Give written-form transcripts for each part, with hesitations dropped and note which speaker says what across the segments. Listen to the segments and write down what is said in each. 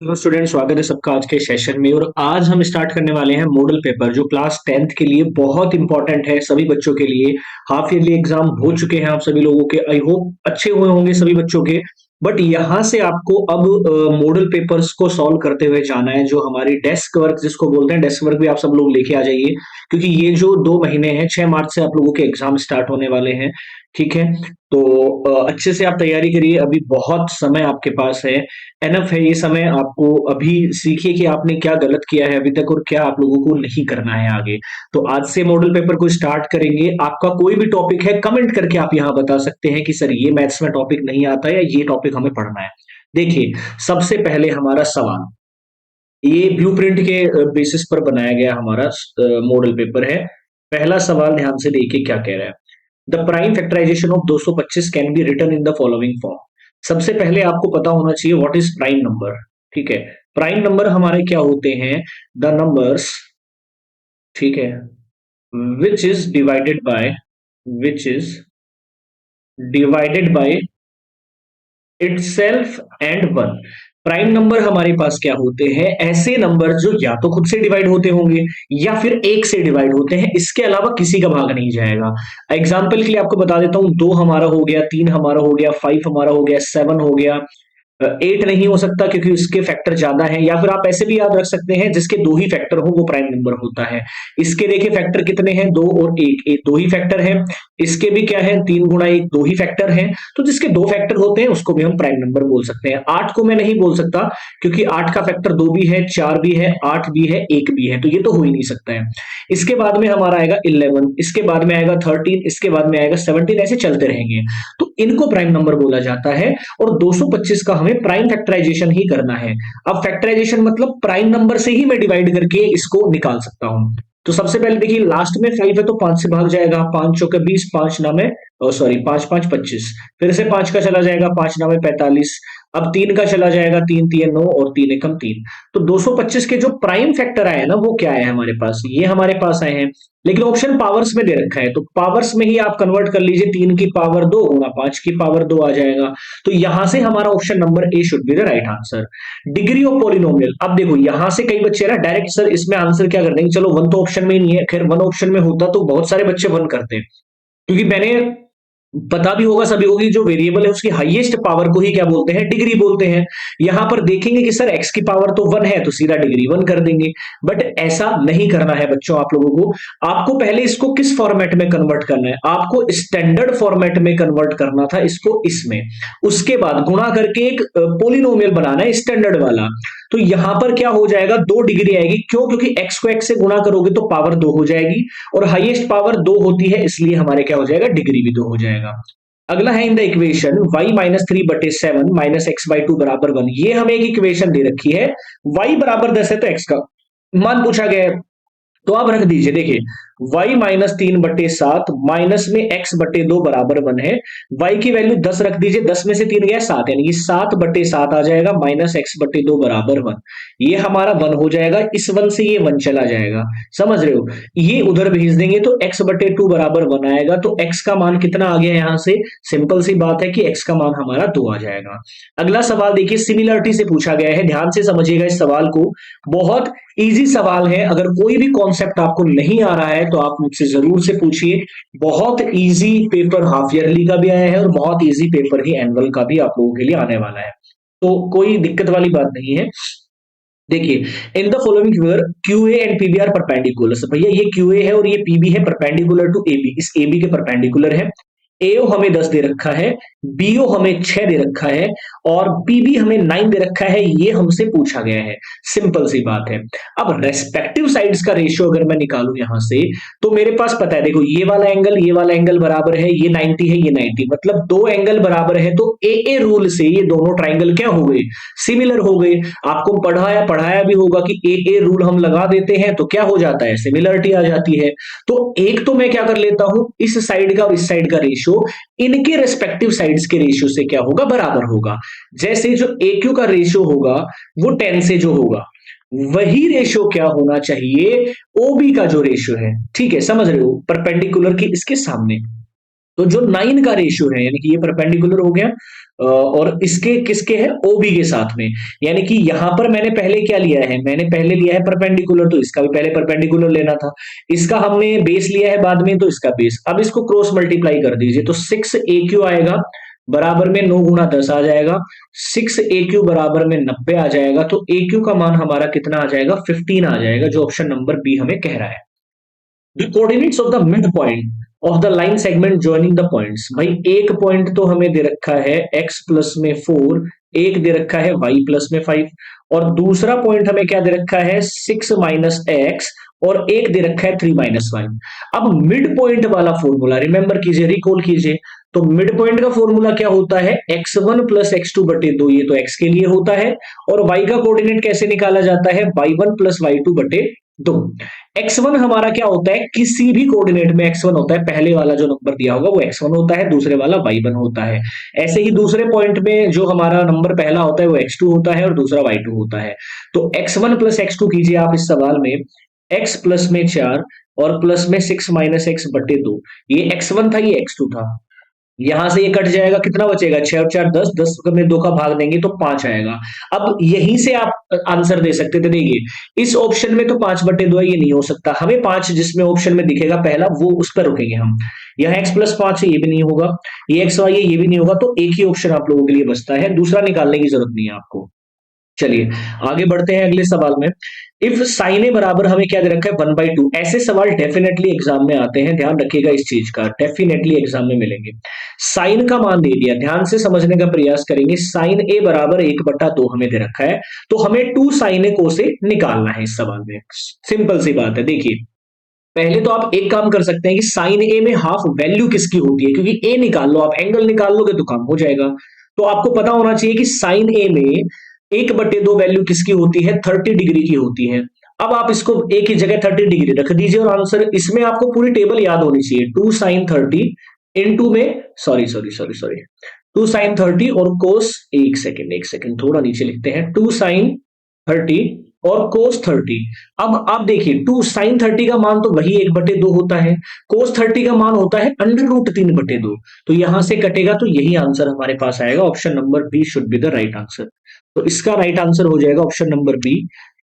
Speaker 1: Hello student, स्वागत है सबका आज के सेशन में। और आज हम स्टार्ट करने वाले हैं मॉडल पेपर, जो क्लास 10th के लिए बहुत इंपॉर्टेंट है सभी बच्चों के लिए। हाफ ईयरली एग्जाम हो चुके हैं आप सभी लोगों के, आई होप अच्छे हुए होंगे सभी बच्चों के। बट यहाँ से आपको अब मॉडल पेपर्स को सॉल्व करते हुए जाना है, जो हमारी डेस्क वर्क जिसको बोलते हैं। डेस्क वर्क भी आप सब लोग लेके आ जाइए, क्योंकि ये जो 2 महीने हैं, 6 मार्च से आप लोगों के एग्जाम स्टार्ट होने वाले हैं। ठीक है, तो अच्छे से आप तैयारी करिए, अभी बहुत समय आपके पास है। एनफ है ये समय। आपको अभी सीखिए कि आपने क्या गलत किया है अभी तक और क्या आप लोगों को नहीं करना है आगे। तो आज से मॉडल पेपर को स्टार्ट करेंगे। आपका कोई भी टॉपिक है, कमेंट करके आप यहाँ बता सकते हैं कि सर ये मैथ्स में टॉपिक नहीं आता है या ये टॉपिक हमें पढ़ना है। देखिए, सबसे पहले हमारा सवाल, ये ब्लू प्रिंट के बेसिस पर बनाया गया हमारा मॉडल पेपर है। पहला सवाल ध्यान से देखिए क्या कह रहा है। The prime factorization of 225 can be written in the following form. सबसे पहले आपको पता होना चाहिए व्हाट इज प्राइम नंबर। ठीक है, प्राइम नंबर हमारे क्या होते हैं? द नंबर्स, ठीक है, which is divided by, which is divided by itself and one. Prime number हमारे पास क्या होते हैं? ऐसे नंबर जो या तो खुद से डिवाइड होते होंगे या फिर एक से डिवाइड होते हैं, इसके अलावा किसी का भाग नहीं जाएगा। एग्जाम्पल के लिए आपको बता देता हूं, 2 हमारा हो गया, 3 हमारा हो गया, 5 हमारा हो गया, 7 हो गया। 8 नहीं हो सकता क्योंकि उसके फैक्टर ज्यादा है। या फिर आप ऐसे भी याद रख सकते हैं, जिसके 2 ही फैक्टर हो वो प्राइम नंबर होता है। इसके देखिए फैक्टर कितने हैं? 2 और 1, 2 ही फैक्टर है। इसके भी क्या है? 3 गुणा 1, 2 ही फैक्टर है। तो जिसके 2 फैक्टर होते हैं उसको भी हम प्राइम नंबर बोल सकते हैं। 8 को मैं नहीं बोल सकता, क्योंकि 8 का फैक्टर 2 भी है, 4 भी है, 8 भी है, 1 भी है, तो ये तो हो ही नहीं सकता है। इसके बाद में हमारा आएगा 11, इसके बाद में आएगा 13, इसके बाद में आएगा 17, ऐसे चलते रहेंगे। तो इनको प्राइम नंबर बोला जाता है। और 225 का हमें प्राइम फैक्टराइजेशन ही करना है। अब फैक्टराइजेशन मतलब प्राइम नंबर से ही मैं डिवाइड करके इसको निकाल सकता हूं। तो सबसे पहले देखिए, लास्ट में 5 है तो 5 से भाग जाएगा। 5 चौके 20, 5 नामे, सॉरी, 5 5 25। फिर से 5 का चला जाएगा, 5 नामे 45। अब 3 का चला जाएगा, 3 3 9 और 3 एकम 3। तो 225 के जो प्राइम फैक्टर आए ना, वो क्या है हमारे पास? ये हमारे पास आए हैं। लेकिन ऑप्शन पावर्स में दे रखा है, तो पावर्स में ही आप कन्वर्ट कर लीजिए। 3 की पावर 2 गुणा 5 की पावर 2 आ जाएगा। तो यहां से हमारा option number A should be the right answer. Degree of polynomial, अब देखो यहां से कई बच्चे ना डायरेक्ट सर इसमें आंसर क्या कर देंगे, चलो वन तो ऑप्शन में ही नहीं है। खैर, वन ऑप्शन में होता तो बहुत सारे बच्चे वन करते हैं, क्योंकि मैंने, पता भी होगा सभी को कि जो वेरिएबल है उसकी हाईएस्ट पावर को ही क्या बोलते हैं? डिग्री बोलते हैं। यहां पर देखेंगे कि सर एक्स की पावर तो 1 है, तो सीधा डिग्री 1 कर देंगे। बट ऐसा नहीं करना है बच्चों आप लोगों को। आपको पहले इसको किस फॉर्मेट में कन्वर्ट करना है? आपको स्टैंडर्ड फॉर्मेट में कन्वर्ट करना था इसको, इसमें। उसके बाद गुणा करके एक पोलिनोमियल बनाना है स्टैंडर्ड वाला। तो यहां पर क्या हो जाएगा? 2 डिग्री आएगी। क्यों? क्योंकि एक्स को एक्स से गुणा करोगे तो पावर 2 हो जाएगी, और हाईएस्ट पावर 2 होती है, इसलिए हमारे क्या हो जाएगा? डिग्री भी 2 हो जाएगा। अगला है, in the equation y minus 3/7 minus x/2 बराबर 1। ये हमें एक इक्वेशन दे रखी है। y बराबर 10 है तो x का मान पूछा गया है, तो आप रख दीजिए। देखिए, y माइनस 3/7 माइनस में x/2 बराबर 1 है। y की वैल्यू 10 रख दीजिए, 10 में से 3 गया 7, यानी कि 7/7 आ जाएगा, माइनस x/2 बराबर 1। ये हमारा 1 हो जाएगा। इस 1 से ये 1 चला जाएगा, समझ रहे हो? ये उधर भेज देंगे तो x/2 बराबर 1 आएगा। तो x का मान कितना आ गया यहां से? सिंपल सी बात है कि x का मान हमारा 2 आ जाएगा। अगला सवाल देखिए, सिमिलरिटी से पूछा गया है। ध्यान से समझिएगा इस सवाल को, बहुत इजी सवाल है। अगर कोई भी कॉन्सेप्ट आपको नहीं आ रहा है तो आप मुझसे जरूर से पूछिए। बहुत इजी पेपर हाफ ईयरली का भी आया है और बहुत इजी पेपर ही एनुअल का भी आप लोगों के लिए आने वाला है, तो कोई दिक्कत वाली बात नहीं है। देखिए, in the following figure Q A and PB are perpendicular. भैया ये क्यू ए है और ये पीबी है, परपेंडिकुलर टू ए बी, इस ए बी के परपेंडिकुलर है। एओ हमें 10 दे रखा है, बीओ हमें 6 दे रखा है, और पीबी हमें 9 दे रखा है। ये हमसे पूछा गया है, सिंपल सी बात है। अब रेस्पेक्टिव साइड्स का रेशियो अगर मैं निकालूं यहां से, तो मेरे पास पता है, देखो ये वाला एंगल बराबर है, ये 90 है, ये 90, मतलब दो एंगल बराबर है। तो ए रूल से ये दोनों ट्राइंगल क्या हो गए? सिमिलर हो गए। आपको पढ़ाया पढ़ाया भी होगा कि ए रूल हम लगा देते हैं तो क्या हो जाता है? सिमिलरिटी आ जाती है। तो एक तो मैं क्या कर लेता हूं, इस साइड का और इस साइड का रेशियो इनके रेस्पेक्टिव साइड्स के रेशियो से क्या होगा? बराबर होगा। जैसे जो ए क्यू का रेशियो होगा वो 10 से जो होगा, वही रेशियो क्या होना चाहिए? ओबी का जो रेशियो है। ठीक है, समझ रहे हो? परपेंडिकुलर की इसके सामने। तो जो 9 का रेशियो है, यानी कि ये परपेंडिकुलर हो गया और इसके किसके है, ओबी के साथ में। यानी कि यहां पर मैंने पहले क्या लिया है, मैंने पहले लिया है परपेंडिकुलर, तो इसका भी पहले परपेंडिकुलर लेना था। इसका हमने बेस लिया है बाद में, तो इसका बेस। अब इसको क्रॉस मल्टीप्लाई कर दीजिए, तो 6 AQ आएगा बराबर में 9 गुना 10 आ जाएगा। 6 AQ बराबर में 90 आ जाएगा। तो AQ का मान हमारा कितना आ जाएगा, 15 आ जाएगा, जो ऑप्शन नंबर बी हमें कह रहा है। The coordinates of the mid point of the line segment joining the points. भाई एक पॉइंट तो हमें दे रखा है x प्लस में 4, एक दे रखा है y प्लस में 5, और दूसरा पॉइंट हमें क्या दे रखा है, 6 माइनस एक्स, और एक दे रखा है 3 माइनस 1। अब मिड पॉइंट वाला फॉर्मूला रिमेंबर कीजिए, रिकॉल कीजिए। तो मिड पॉइंट का फॉर्मूला क्या होता है, x1 प्लस x2 बटे 2, ये तो x के लिए होता है। और y का कोऑर्डिनेट कैसे निकाला जाता है, y1 प्लस y2 बटे 2। x1 हमारा क्या होता है, किसी भी कोऑर्डिनेट में x1 होता है, पहले वाला जो नंबर दिया होगा वो x1 होता है, दूसरे वाला y1 होता है। ऐसे ही दूसरे पॉइंट में जो हमारा नंबर पहला होता है वो x2 होता है और दूसरा y2 होता है। तो x1 प्लस x2 कीजिए आप इस सवाल में, x प्लस में 4 और प्लस में 6 माइनस एक्स बटे 2। ये x1 था, ये x2 था। यहां से ये कट जाएगा, कितना बचेगा, 6 और 4 10, 10 में 2 का भाग देंगे तो 5 आएगा। अब यहीं से आप आंसर दे सकते थे, देखिए इस ऑप्शन में तो 5/2 है, ये नहीं हो सकता। हमें 5 जिसमें ऑप्शन में दिखेगा पहला, वो उस पर रुकेंगे हम। यहाँ x+5 है, ये भी नहीं होगा। ये xy है, ये भी नहीं होगा। तो एक ही ऑप्शन आप लोगों के लिए बचता है, दूसरा निकालने की जरूरत नहीं है आपको। चलिए आगे बढ़ते हैं अगले सवाल में। इफ साइन ए बराबर हमें क्या दे रखा है, 1/2। ऐसे सवाल डेफिनेटली एग्जाम में आते हैं, ध्यान रखिएगा इस चीज का, डेफिनेटली एग्जाम में मिलेंगे। साइन का मान दे दिया, ध्यान से समझने का प्रयास करेंगे। साइन ए बराबर 1/2 हमें दे रखा है, तो हमें 2 साइन ए को से निकालना है इस सवाल में। सिंपल सी बात है। देखिए पहले तो आप एक काम कर सकते हैं कि साइन ए में हाफ वैल्यू किसकी होती है, क्योंकि ए निकाल लो, आप एंगल निकाल लोगे तो काम हो जाएगा। तो आपको पता होना चाहिए कि साइन ए में 1/2 वैल्यू किसकी होती है, 30 डिग्री की होती है। अब आप इसको एक ही जगह 30 डिग्री रख दीजिए और आंसर, इसमें आपको पूरी टेबल याद होनी चाहिए। 2 साइन 30 इंटू में, sorry sorry sorry sorry, 2 sine 30 और कोस, एक सेकेंड थोड़ा नीचे लिखते हैं, 2 साइन 30 और कोस 30। अब आप देखिए 2 साइन 30 का मान तो वही 1/2 होता है, कोस 30 का मान होता है √3/2। तो यहां से कटेगा, तो यही आंसर हमारे पास आएगा। Option number B should be the right answer. तो इसका राइट आंसर हो जाएगा ऑप्शन नंबर बी।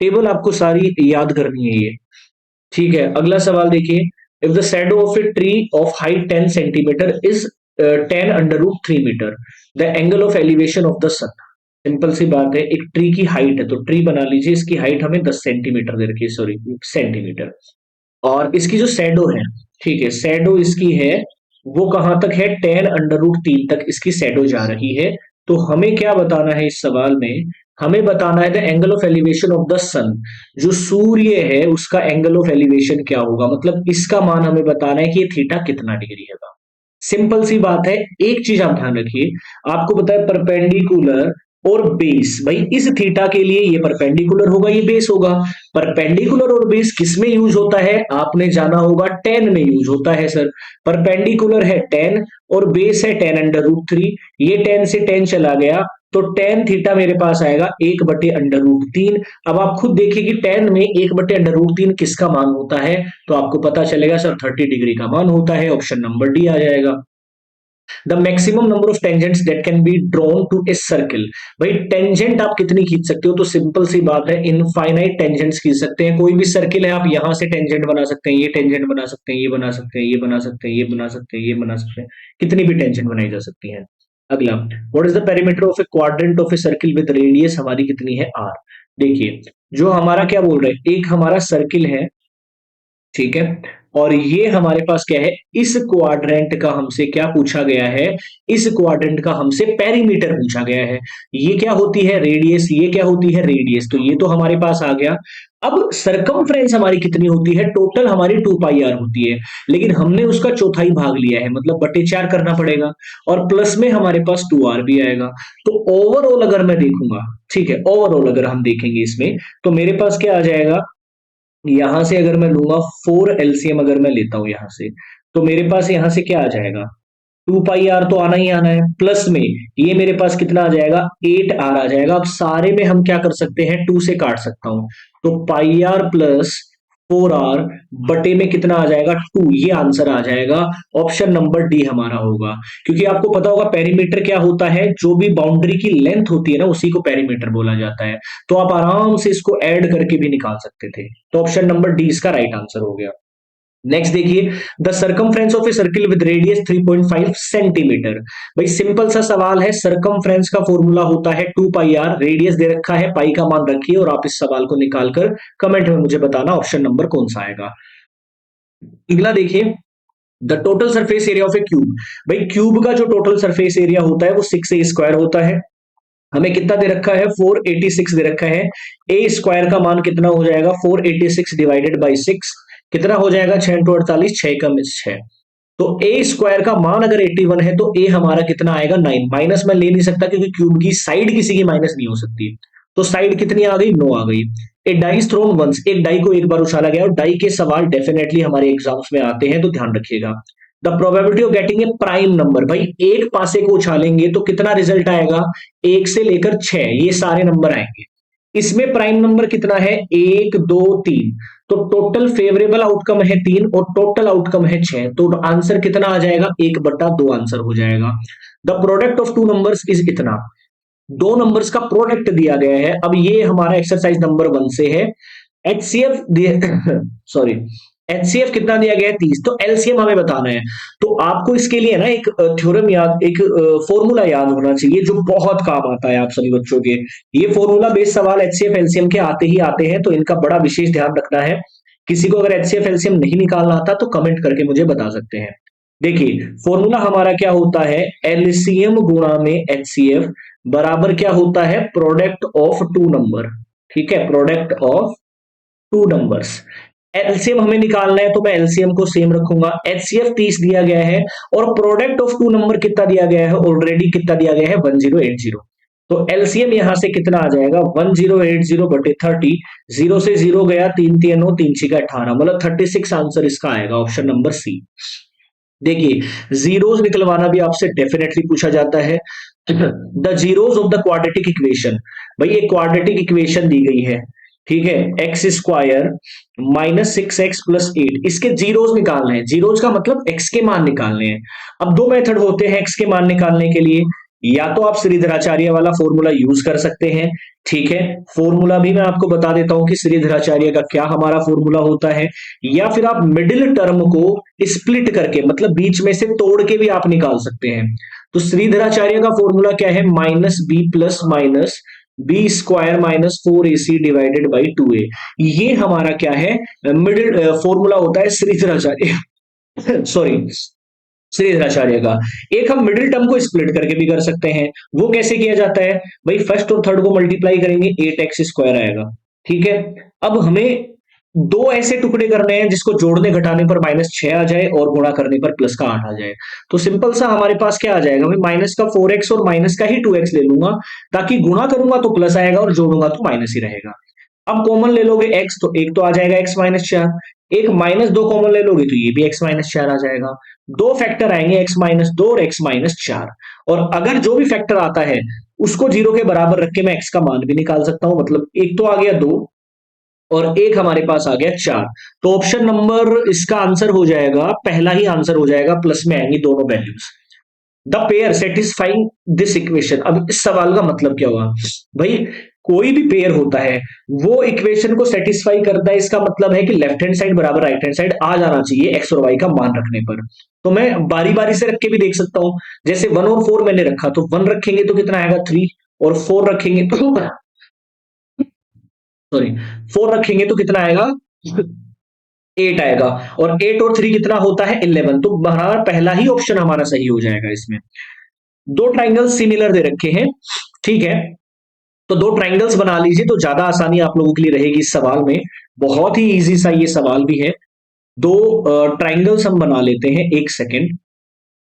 Speaker 1: टेबल आपको सारी याद करनी है ये, ठीक है। अगला सवाल देखिए, if the shadow of a tree of height 10 centimetre is 10√3 metre, the angle of elevation of the sun. Simple सी बात है, एक ट्री की हाइट है, तो ट्री बना लीजिए, इसकी हाइट हमें 10 सेंटीमीटर दे रखी है, सॉरी सेंटीमीटर। और इसकी जो शैडो है, ठीक है, शैडो इसकी है वो कहां तक है, 10√3 तक इसकी शैडो जा रही है। तो हमें क्या बताना है इस सवाल में, हमें बताना है the angle of elevation of the sun. जो सूर्य है उसका एंगल ऑफ एलिवेशन क्या होगा, मतलब इसका मान हमें बताना है कि ये थीटा कितना डिग्री है। सिंपल सी बात है। एक चीज आप ध्यान रखिए, आपको पता है परपेंडिकुलर और बेस, भाई इस थीटा के लिए ये परपेंडिकुलर होगा, ये बेस होगा। परपेंडिकुलर और बेस किस में यूज होता है, आपने जाना होगा, tan में यूज होता है सर। परपेंडिकुलर है tan और बेस है 10√3, ये tan से tan चला गया, तो tan थीटा मेरे पास आएगा 1/√3। अब आप खुद देखिए कि tan में 1/√3 किसका मान होता है, तो आपको पता चलेगा सर 30 डिग्री का मान होता है। ऑप्शन नंबर डी आ जाएगा। The maximum number of tangents that can be drawn to a circle. भाई टेंजेंट आप कितनी खींच सकते हो, तो सिंपल सी बात है, इनफाइनाइट टेंजेंट्स खींच सकते हैं। कोई भी सर्किल है, आप यहां से टेंजेंट बना सकते हैं, ये टेंजेंट बना सकते हैं, ये बना सकते हैं, ये बना सकते हैं, ये बना सकते हैं, ये बना सकते हैं, कितनी भी टेंजेंट बनाई जा सकती है। अगला, what is the perimeter of A quadrant of a circle with radius, हमारी कितनी है, आर। देखिए जो हमारा क्या बोल रहे हैं, एक हमारा सर्किल है, ठीक है, और ये हमारे पास क्या है, इस क्वाड्रेंट का हमसे क्या पूछा गया है, इस क्वाड्रेंट का हमसे पेरीमीटर पूछा गया है। ये क्या होती है, रेडियस, ये क्या होती है, रेडियस, तो ये तो हमारे पास आ गया। अब सरकमफ्रेंस हमारी कितनी होती है, टोटल हमारी 2πr होती है, लेकिन हमने उसका चौथाई भाग लिया है, मतलब बटे 4 करना पड़ेगा, और प्लस में हमारे पास 2r भी आएगा। तो ओवरऑल अगर मैं देखूंगा, ठीक है, ओवरऑल अगर हम देखेंगे इसमें, तो मेरे पास क्या आ जाएगा, यहां से अगर मैं लूंगा 4 एलसीएम, अगर मैं लेता हूं यहां से, तो मेरे पास यहां से क्या आ जाएगा, 2πr तो आना ही आना है, प्लस में ये मेरे पास कितना आ जाएगा, 8r आ जाएगा। अब सारे में हम क्या कर सकते हैं, 2 से काट सकता हूं, तो πr प्लस 4r बटे में कितना आ जाएगा 2, ये आंसर आ जाएगा। ऑप्शन नंबर डी हमारा होगा। क्योंकि आपको पता होगा पेरीमीटर क्या होता है, जो भी बाउंड्री की लेंथ होती है ना उसी को पेरीमीटर बोला जाता है। तो आप आराम से इसको ऐड करके भी निकाल सकते थे। तो ऑप्शन नंबर डी इसका राइट आंसर हो गया। नेक्स्ट देखिए, the circumference of a circle with radius 3.5 centimetre. भाई सिंपल सा सवाल है, सर्कमफ्रेंस का फॉर्मूला होता है 2 पाई आर, रेडियस दे रखा है, पाई का मान रखिए और आप इस सवाल को निकालकर कमेंट में मुझे बताना ऑप्शन नंबर कौन सा आएगा। अगला देखिए, the total surface area of a cube. भाई क्यूब का जो टोटल सरफेस एरिया होता है वो 6a² होता है। हमें कितना दे रखा है, 486 दे रखा है। ए स्क्वायर का मान कितना हो जाएगा, 486 डिवाइडेड बाई 6 कितना हो जाएगा, 6 48, 6 का 6। तो ए स्क्वायर का मान अगर 81 है तो ए हमारा कितना आएगा, 9। माइनस में ले नहीं सकता क्योंकि क्यूब की साइड किसी की माइनस नहीं हो सकती। तो साइड कितनी आ गई, 9 आ गई। ए डाई थ्रोन वंस, एक डाई को एक बार उछाला गया। और डाई के सवाल डेफिनेटली हमारे एग्जाम्स में आते हैं तो ध्यान रखिएगा। The probability of getting a prime number, भाई एक पासे को उछालेंगे तो कितना रिजल्ट आएगा, 1 से लेकर 6 ये सारे नंबर आएंगे। इसमें प्राइम नंबर कितना है, 1 2 3। तो टोटल फेवरेबल आउटकम है 3 और टोटल आउटकम है 6। तो आंसर कितना आ जाएगा, 1/2 आंसर हो जाएगा। The product of two numbers is इतना, दो नंबर्स का प्रोडक्ट दिया गया है। अब ये हमारा एक्सरसाइज नंबर 1 से है। एचसीएफ सॉरी, एचसीएफ कितना दिया गया है, 30। तो एलसीएम हमें बताना है। तो आपको इसके लिए ना एक थ्योरम याद, एक फॉर्मूला याद होना चाहिए जो बहुत काम आता है आप सभी बच्चों के। ये फॉर्मूला बेस्ड सवाल एचसीएफ एलसीएम के आते ही आते हैं, तो इनका बड़ा विशेष ध्यान रखना है। किसी को अगर एचसीएफ एलसीएम नहीं निकालना आता तो कमेंट करके मुझे बता सकते हैं। देखिए फॉर्मूला हमारा क्या होता है, एलसीएम गुणा में एचसीएफ बराबर क्या होता है, प्रोडक्ट ऑफ टू नंबर। ठीक है, product of two numbers. LCM हमें निकालना है तो मैं एलसीएम को सेम रखूंगा। एचसीएफ 30 दिया गया है और प्रोडक्ट ऑफ टू नंबर कितना दिया गया है, ऑलरेडी कितना दिया गया है, 1080। तो एलसीएम यहां से कितना आ जाएगा, 1080 बटे 30। 0 से 0 गया, 3 3 9, 3 6 18, मतलब 36 आंसर इसका आएगा, ऑप्शन नंबर सी। देखिए जीरोस निकलवाना भी आपसे डेफिनेटली पूछा जाता है। The zeros of the quadratic equation, भाई एक क्वाड्रेटिक इक्वेशन दी गई है, ठीक है, x square minus 6x plus 8, इसके जीरोस निकालने हैं। जीरोस का मतलब x के मान निकालने हैं। अब दो मेथड होते हैं x के मान निकालने के लिए, या तो आप श्रीधराचार्य वाला फॉर्मूला यूज कर सकते हैं। ठीक है, फॉर्मूला भी मैं आपको बता देता हूं कि श्रीधराचार्य का क्या हमारा फॉर्मूला होता है। या फिर आप मिडिल टर्म को स्प्लिट करके, मतलब बीच में से तोड़ के भी आप निकाल सकते हैं। तो श्रीधराचार्य का फॉर्मूला क्या है, minus B plus minus B square minus 4ac divided by 2a। ये हमारा क्या है, मिडिल फॉर्मूला होता है श्रीधराचार्य सॉरी श्रीधराचार्य का। एक हम मिडिल टर्म को स्प्लिट करके भी कर सकते हैं। वो कैसे किया जाता है, भाई फर्स्ट और थर्ड को मल्टीप्लाई करेंगे, 8x स्क्वायर आएगा। ठीक है, अब हमें दो ऐसे टुकड़े करने हैं जिसको जोड़ने घटाने पर -6 आ जाए और गुणा करने पर प्लस का 8 आ जाए। तो सिंपल सा हमारे पास क्या आ जाएगा, मैं माइनस का 4x और माइनस का ही 2x ले लूंगा, ताकि गुणा करूंगा तो प्लस आएगा और जोड़ूंगा तो माइनस ही रहेगा। अब कॉमन ले लोगे x, तो एक तो आ जाएगा x माइनस 4। एक -2 कॉमन ले लोगे तो ये भी x माइनस 4 आ जाएगा। दो फैक्टर आएंगे, x माइनस 2 और x माइनस 4। और अगर जो भी फैक्टर आता है उसको जीरो के बराबर रख के मैं x का मान भी निकाल सकता हूं। मतलब एक तो आ गया 2 और एक हमारे पास आ गया 4। तो ऑप्शन नंबर इसका आंसर हो जाएगा, पहला ही आंसर हो जाएगा, प्लस में आएंगी दोनों values. The pair satisfying this equation. अब इस सवाल का मतलब क्या हुआ, भाई कोई भी पेयर होता है वो इक्वेशन को सेटिस्फाई करता है। इसका मतलब है कि लेफ्ट हैंड साइड बराबर राइट हैंड साइड आ जाना चाहिए एक्स और वाई का मान रखने पर। तो मैं बारी बारी से रख के भी देख सकता हूं। जैसे 1 और 4 मैंने रखा, तो 1 रखेंगे तो कितना आएगा 3, और 4 रखेंगे तो सॉरी 4 रखेंगे तो कितना आएगा 8 आएगा। और 8 और 3 कितना होता है 11। तो हमारा पहला ही ऑप्शन हमारा सही हो जाएगा इसमें। दो ट्राइंगल्स सिमिलर दे रखे हैं, ठीक है, तो दो ट्राइंगल्स बना लीजिए तो ज्यादा आसानी आप लोगों के लिए रहेगी इस सवाल में। बहुत ही इजी सा ये सवाल भी है। दो ट्राइंगल्स हम बना लेते हैं, एक सेकेंड,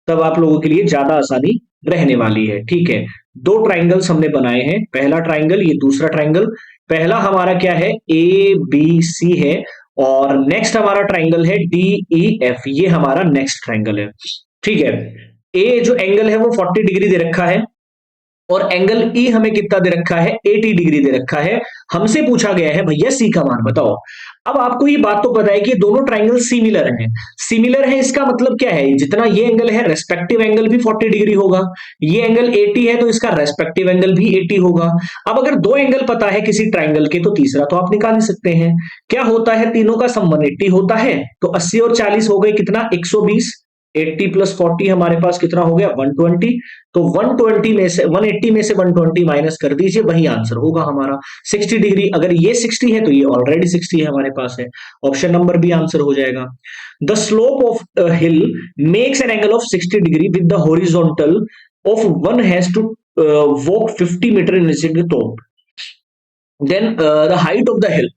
Speaker 1: तब आप लोगों के लिए ज्यादा आसानी रहने वाली है। ठीक है, दो ट्राइंगल्स हमने बनाए हैं, पहला ट्राइंगल, ये दूसरा ट्राइंगल। पहला हमारा क्या है, ए बी सी है, और नेक्स्ट हमारा ट्राइंगल है डी ई एफ, ये हमारा नेक्स्ट ट्राइंगल है। ठीक है, ए जो एंगल है वो 40 डिग्री दे रखा है, और एंगल ई हमें कितना दे रखा है, 80 डिग्री दे रखा है। हमसे पूछा गया है भैया सी का मान बताओ। अब आपको ये बात तो पता है कि दोनों ट्राइंगल सिमिलर हैं। सिमिलर है इसका मतलब क्या है, जितना ये एंगल है रेस्पेक्टिव एंगल भी 40 डिग्री होगा। ये एंगल 80 है तो इसका रेस्पेक्टिव एंगल भी 80 होगा। अब अगर दो एंगल पता है किसी ट्राइंगल के तो तीसरा तो आप निकाल ही सकते हैं। क्या होता है, तीनों का सम 180 होता है, तो 80 और 40 हो गए कितना, 120। 80 प्लस 40 हमारे पास कितना हो गया, 120। तो 120 में से 180 में से 120 माइनस कर दीजिए, वही आंसर होगा हमारा 60 डिग्री। अगर ये 60 है तो ये ऑलरेडी 60 है हमारे पास है। ऑप्शन नंबर बी आंसर हो जाएगा। The slope of hill makes an angle of 60 degree with the horizontal of one has to walk 50 metre in the top, then the height of the hill.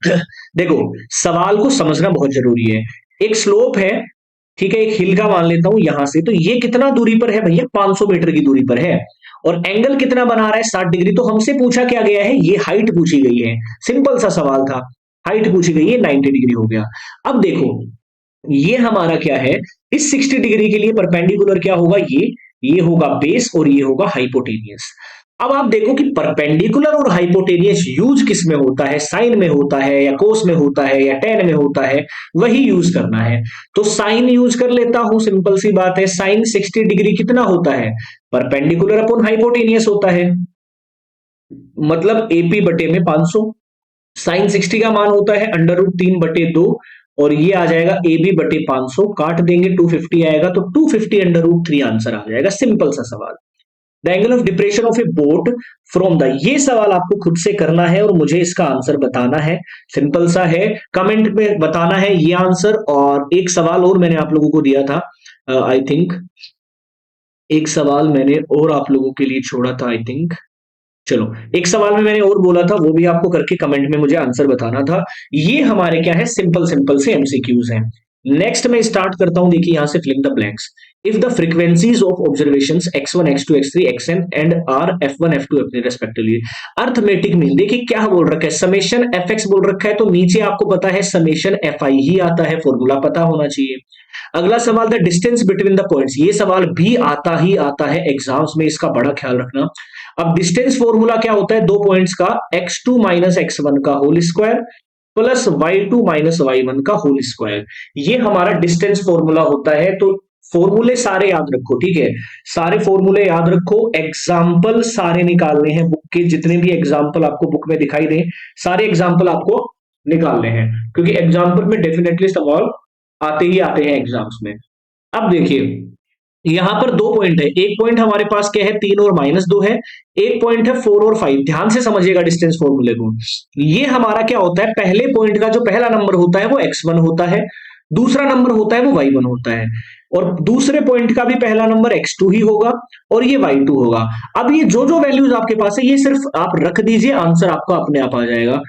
Speaker 1: देखो सवाल को समझना बहुत जरूरी है। एक स्लोप है, ठीक है, एक हिल का मान लेता हूं यहां से, तो ये कितना दूरी पर है भैया, 500 मीटर की दूरी पर है। और एंगल कितना बना रहा है, 60 डिग्री। तो हमसे पूछा क्या गया है, ये हाइट पूछी गई है। सिंपल सा सवाल था, हाइट पूछी गई है, 90 डिग्री हो गया। अब देखो ये हमारा क्या है, इस 60 डिग्री के लिए परपेंडिकुलर क्या होगा, ये होगा बेस और ये होगा हाइपोटेनियस। अब आप देखो कि परपेंडिकुलर और हाइपोटेनियस यूज किस में होता है, साइन में होता है या कोस में होता है या टेन में होता है, वही यूज करना है। तो साइन यूज कर लेता हूं, सिंपल सी बात है। साइन 60 डिग्री कितना होता है, परपेंडिकुलर अपॉन हाइपोटेनियस होता है, मतलब एपी बटे में 500। साइन 60 का मान होता है √3/2, और ये आ जाएगा ए बी बटे 500, काट देंगे 250 आएगा, तो 250 √3 आंसर आ जाएगा। सिंपल सा सवाल। The angle of depression of A boat from the, ये सवाल आपको खुद से करना है और मुझे इसका आंसर बताना है। सिंपल सा है, कमेंट में बताना है ये आंसर। और एक सवाल और मैंने आप लोगों को दिया था, आई थिंक एक सवाल मैंने और आप लोगों के लिए छोड़ा था, आई थिंक। चलो एक सवाल में मैंने और बोला था, वो भी आपको करके कमेंट में मुझे आंसर बताना था। ये हमारे क्या है, सिंपल सिंपल से एमसीक्यूज हैं। नेक्स्ट मैं स्टार्ट करता हूं, देखिए यहां से filling the blanks. If the frequencies of observations x1 x2 x3 xn and are f1 f2 f3 respectively, arithmetic mean, देखिए क्या बोल रखा है, समेशन fx बोल रखा है, तो नीचे आपको पता है समेशन fi ही आता है, फॉर्मूला पता होना चाहिए। अगला सवाल, the distance between the points, ये सवाल भी आता ही आता है एग्जाम्स में, इसका बड़ा ख्याल रखना। अब डिस्टेंस फॉर्मूला क्या होता है, दो पॉइंट्स का, x2 माइनस x1 का whole square plus y2 minus y1 का होल स्क्वायर, ये हमारा डिस्टेंस फॉर्मूला होता है। तो फॉर्मूले सारे याद रखो, ठीक है, सारे फॉर्मूले याद रखो। एग्जाम्पल सारे निकालने हैं, बुक के जितने भी एग्जाम्पल आपको बुक में दिखाई दें, सारे एग्जाम्पल आपको निकालने हैं, क्योंकि एग्जाम्पल में डेफिनेटली सवाल आते ही आते हैं एग्जाम्स में। अब देखिए यहां पर दो पॉइंट है, एक पॉइंट हमारे पास क्या है, 3 और -2 है, एक पॉइंट है 4 और 5। ध्यान से समझिएगा डिस्टेंस फॉर्मूले को। ये हमारा क्या होता है, पहले पॉइंट का जो पहला नंबर होता है वो x1 होता है, दूसरा नंबर होता है वो y1 होता है, और दूसरे पॉइंट का भी पहला नंबर x2 ही होगा और ये y2 होगा। अब ये जो जो वैल्यूज आपके पास है ये सिर्फ आप रख दीजिए, आंसर आपका अपने आप आ जाएगा।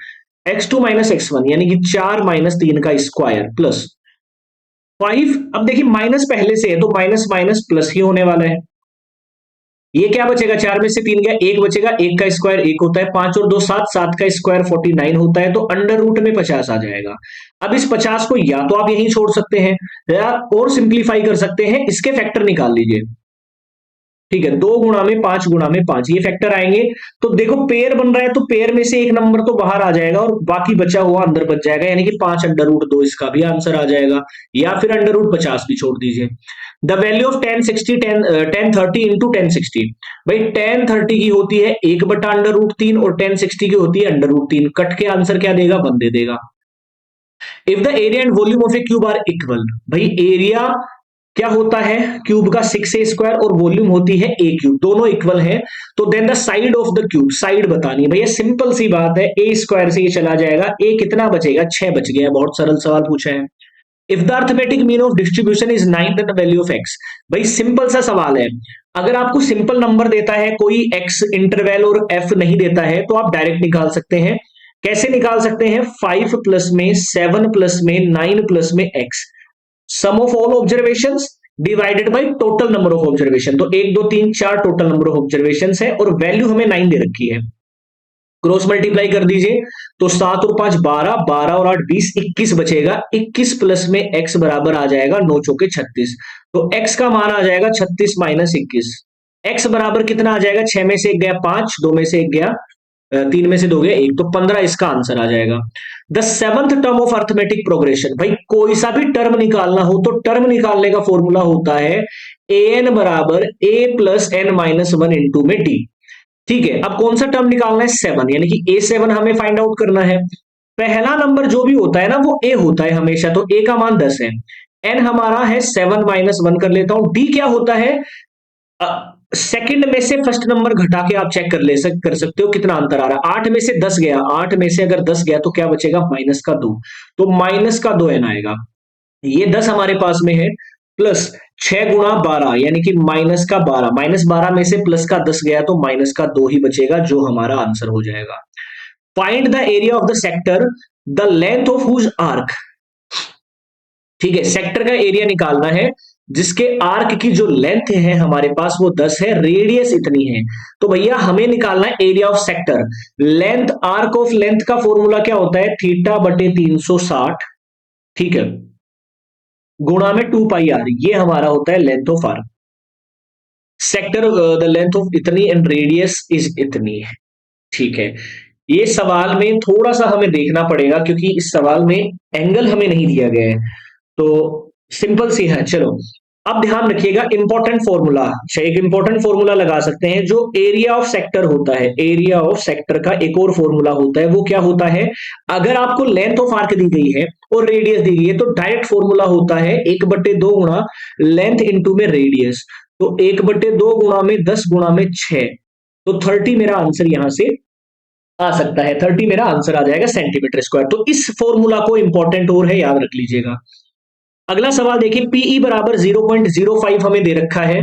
Speaker 1: x2 माइनस x1 यानी कि 4 माइनस 3 का स्क्वायर प्लस 5। अब देखिए माइनस पहले से है तो माइनस माइनस प्लस ही होने वाला है। ये क्या बचेगा, 4 में से 3 गया, 1 बचेगा, 1 का स्क्वायर 1 होता है, 5 और 2 7, 7 का स्क्वायर 49 होता है, तो अंडर रूट में 50 आ जाएगा। अब इस 50 को या तो आप यहीं छोड़ सकते हैं या और सिंप्लीफाई कर सकते हैं, इसके फैक्टर निकाल लीजिए, ठीक है, 2 गुणा में 5 गुणा में 5 ये फैक्टर आएंगे। तो देखो पेयर बन रहा है, तो पेयर में से एक नंबर तो बाहर आ जाएगा और बाकी बचा हुआ अंदर बच जाएगा, यानी कि 5 अंडर रूट 2 इसका भी आंसर आ जाएगा, या फिर अंडर रूट 50 भी छोड़ दीजिए। द वैल्यू ऑफ 1030 इंटू 1060, भाई 1030 की होती है 1/√3 और 1060 की होती है अंडर रूट 3, कट के आंसर क्या देगा, 1 दे देगा। If the area and volume of a cube are equal, भाई एरिया क्या होता है क्यूब का 6a² और वॉल्यूम होती है a क्यूब, दोनों इक्वल है, तो then the side of the cube, side बतानी है भैया, सिंपल सी बात है, a² से ये चला जाएगा, a कितना बचेगा, 6 बच गया, बहुत सरल सवाल पूछा है। If the arithmetic mean of distribution is 9 then the value of x, भाई सिंपल सा सवाल है, अगर आपको सिंपल नंबर देता है, कोई x इंटरवल और f नहीं देता है, तो आप डायरेक्ट निकाल सकते हैं। कैसे निकाल सकते हैं, 5 प्लस में 7 प्लस में 9 प्लस में x, sum of all observations divided by total number of observation, तो 1 2 3 4 टोटल नंबर ऑफ ऑब्जर्वेशंस है और वैल्यू हमें 9 दे रखी है। क्रॉस मल्टीप्लाई कर दीजिए, तो 7 और 5 12, 12 और 8 20, 21 बचेगा, 21 प्लस में x बराबर आ जाएगा 9 चौके 36, तो x का मान आ जाएगा 36 माइनस 21, x बराबर कितना आ जाएगा, 6 में से 1 गया 5, 2 में से 1 गया 3 में से 2 गया 1, तो 15 इसका आंसर आ जाएगा। The seventh term of arithmetic progression, भाई कोई सा भी टर्म निकालना हो तो टर्म निकालने का फॉर्मूला होता है ए एन बराबर a plus n minus one into में डी। ठीक है, अब कौन सा टर्म निकालना है, 7, यानी कि A7 हमें फाइंड आउट करना है। पहला नंबर जो भी होता है ना वो A होता है हमेशा, तो A का मान 10 है। N हमारा है 7 माइनस 1 कर लेता हूं। D क्या होता है, सेकंड में से फर्स्ट नंबर घटा के आप चेक कर सकते हो कितना अंतर आ रहा है। 8 में से 10 गया, 8 में से अगर 10 गया तो क्या बचेगा, माइनस का 2, तो माइनस का 2n आएगा। ये 10 हमारे पास में है, प्लस 6 गुणा 12 यानी कि माइनस का 12, माइनस 12 में से प्लस का 10 गया तो माइनस का 2 ही बचेगा, जो हमारा आंसर हो जाएगा। Find the area of the sector the length of whose arc. ठीक है, सेक्टर का एरिया निकालना है जिसके आर्क की जो लेंथ है हमारे पास वो 10 है, रेडियस इतनी है। तो भैया हमें निकालना है area of sector. Length, arc of length का फॉर्मूला क्या होता है, थीटा बटे 360, ठीक है, गुणा में 2 पाई आर, ये हमारा होता है length of arc. Sector the length of इतनी एंड रेडियस इज इतनी है। ठीक है, ये सवाल में थोड़ा सा हमें देखना पड़ेगा क्योंकि इस सवाल में एंगल हमें नहीं दिया गया है, तो सिंपल सी है। चलो अब ध्यान रखिएगा, इंपॉर्टेंट फॉर्मूला, एक इंपॉर्टेंट फॉर्मूला लगा सकते हैं जो एरिया ऑफ सेक्टर होता है। एरिया ऑफ सेक्टर का एक और फॉर्मूला होता है, वो क्या होता है, अगर आपको लेंथ ऑफ आर्क दी गई है और रेडियस दी गई है तो डायरेक्ट फॉर्मूला होता है 1/2 गुणा लेंथ इंटू में रेडियस। तो 1/2 गुणा में 10 गुणा में 6, तो 30 मेरा आंसर यहां से आ सकता है। 30 मेरा आंसर आ जाएगा सेंटीमीटर स्क्वायर। तो इस फॉर्मूला को इंपॉर्टेंट और है, याद रख लीजिएगा। अगला सवाल देखिए, पीई बराबर 0.05 हमें दे रखा है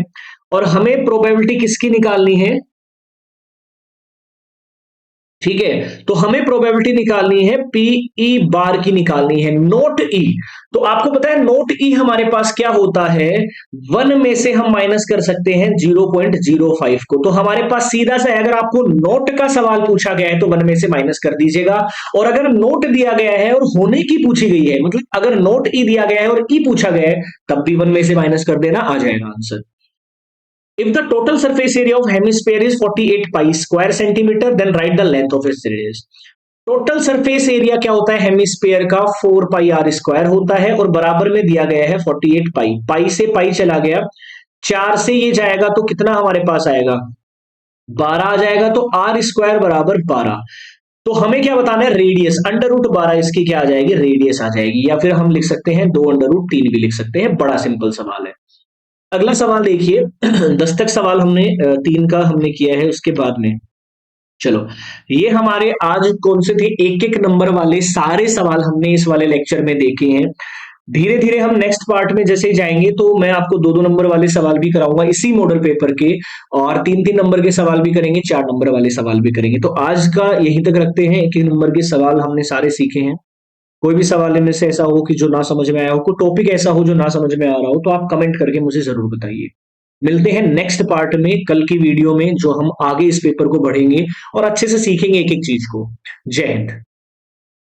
Speaker 1: और हमें प्रोबेबिलिटी किसकी निकालनी है, ठीक है, तो हमें प्रोबेबिलिटी निकालनी है पीई बार की निकालनी है, नोट ई। तो आपको पता है नोट ई हमारे पास क्या होता है, 1 में से हम माइनस कर सकते हैं 0.05 को। तो हमारे पास सीधा सा है, अगर आपको नोट का सवाल पूछा गया है तो 1 में से माइनस कर दीजिएगा, और अगर नोट दिया गया है और होने की पूछी गई है, मतलब अगर नोट ई दिया गया है और ई पूछा गया है तब भी 1 में से माइनस कर देना, आ जाएगा answer. If the total surface area of hemisphere is 48 pi square centimeter, then write the length of its radius. Total surface area क्या होता है हेमिस्फीयर का, 4 पाई आर स्क्वायर होता है, और बराबर में दिया गया है 48 पाई। पाई से पाई चला गया, 4 से ये जाएगा तो कितना हमारे पास आएगा, 12 आ जाएगा, तो आर स्क्वायर बराबर 12। तो हमें क्या बताना है, रेडियस, √12 इसकी क्या आ जाएगी, रेडियस आ जाएगी, या फिर हम लिख सकते हैं 2√3 भी लिख सकते हैं। बड़ा सिंपल सवाल है। अगला सवाल देखिए, 10 तक सवाल हमने 3 का हमने किया है, उसके बाद में चलो ये हमारे आज कौन से थे, एक एक नंबर वाले सारे सवाल हमने इस वाले लेक्चर में देखे हैं। धीरे धीरे हम नेक्स्ट पार्ट में जैसे जाएंगे तो मैं आपको 2-2 नंबर वाले सवाल भी कराऊंगा इसी मॉडल पेपर के, और 3-3 नंबर के सवाल भी करेंगे, 4 नंबर वाले सवाल भी करेंगे। तो आज का यहीं तक रखते हैं, एक एक नंबर के सवाल हमने सारे सीखे हैं। कोई भी सवाल इनमें से ऐसा हो कि जो ना समझ में आया हो, कोई टॉपिक ऐसा हो जो ना समझ में आ रहा हो, तो आप कमेंट करके मुझे जरूर बताइए। मिलते हैं नेक्स्ट पार्ट में, कल की वीडियो में, जो हम आगे इस पेपर को बढ़ेंगे और अच्छे से सीखेंगे एक एक चीज को। जय हिंद।